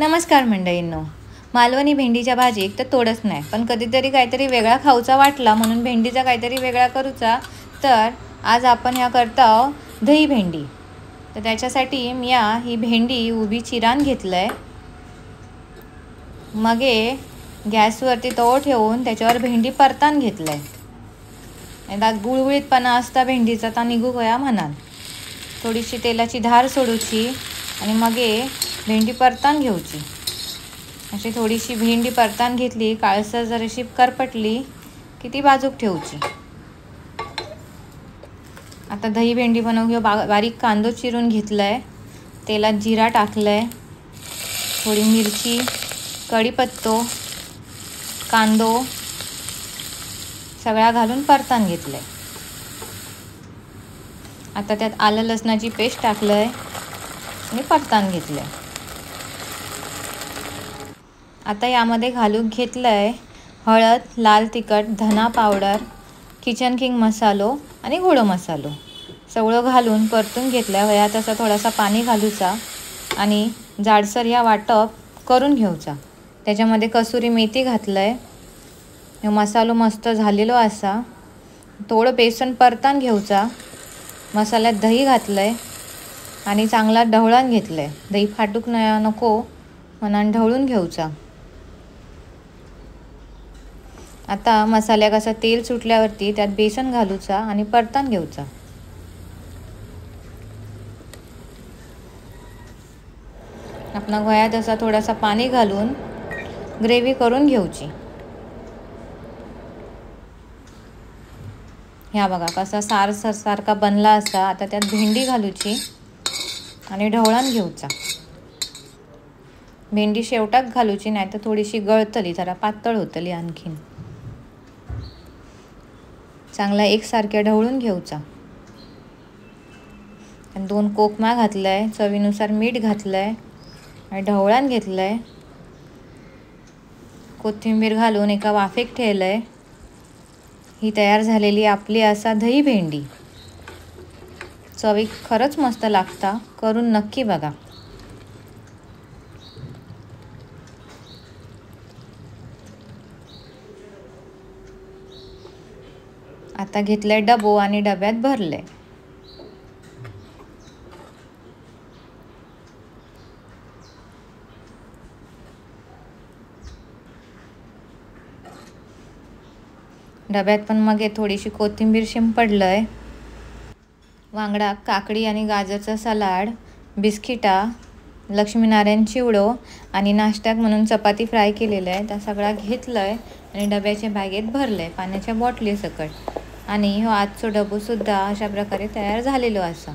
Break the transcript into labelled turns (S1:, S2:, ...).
S1: नमस्कार मंडळींनो, मालवणी भेंडीच्या भाजीक तर तोडच नाही, पण कधीतरी काहीतरी वेगळा खाऊचा वाटला म्हणून भेंडीचा काहीतरी वेगळा करूचा। तर आज आपण ह्या करता दही भेंडी। तर त्याच्यासाठी मी ही भेंडी उभी चिरान घेतलंय। मगे गॅसवरती तवो ठेवून त्याच्यावर भेंडी परतान घेतलंय। एकदा गुळगुळीतपणा असता भेंडीचा ता निघू गया म्हणान। थोडीशी तेलाची धार सोडूची आणि मगे भेंडी परतान घेऊची। अशी थोडीशी भेंडी परतान घेतली, काळसर जराशी करपटली की ती बाजूक ठेवची। आता दही भेंडी बनवून बारीक कांदो चिरून घेतलाय, तेलात जिरा टाकलाय, थोडी मिरची, कढीपत्तो, कांदो सगळा घालून परतान घेतलाय। आता त्यात आलं लसणाची पेस्ट टाकलंय आणि परतान घेतलंय। आता यामध्ये घालून घेतलंय हळद, लाल तिखट, धना पावडर, किचन किंग मसालो आणि गोड मसालो सगळं घालून परतून घेतलं। वयात असा थोडासा पाणी घालूचा आणि जाडसर या वाटप करून घेऊचा। त्याच्यामध्ये कसुरी मेथी घातलंय। मसालो मस्त झालेलो असा। थोडं बेसन परतान घेऊचा। मसाल्यात दही घातलंय आणि चांगला ढवळान घेतलंय। दही फाटूक नको म्हणून ढवळून घेऊचा। आता मसाल्याक असा तेल सुटल्यावरती त्यात बेसन घालूचा आणि परतान घेऊचा। आपला वयात असा थोडासा पाणी घालून ग्रेव्ही करून घेऊची। ह्या बघा कसा सारखा बनला असा। आता त्यात भेंडी घालूची आणि ढवळान घेऊचा। भेंडी शेवटाक घालूची, नाही तर थोडीशी गळतली, जरा पातळ होतली आणखीन। चांगला एकसारख्या ढवळून घेऊचा। 2 कोकमा घातलाय, चवीनुसार मीठ घातलंय आणि ढवळान घेतलंय। कोथिंबीर घालून एका वाफेक ठेवलंय। ही तयार झालेली आपली असा दही भेंडी। चवीक खरंच मस्त लागता, करून नक्की बघा। आता घेतलंय डबो आणि डब्यात भरले। डब्यात पण मग थोडीशी कोथिंबीर शिंपडलंय। वांगडा काकडी आणि गाजरचा सलाड, बिस्किटा, लक्ष्मीनारायण चिवडो आणि नाश्त्याक म्हणून चपाती फ्राय केलेलं आहे। त्या सगळा घेतलंय आणि डब्याच्या बॅगेत भरलंय पाण्याच्या बॉटली सकट। आणि हो आजचो डबो सुद्धा अशा प्रकारे तयार झालेलो असा।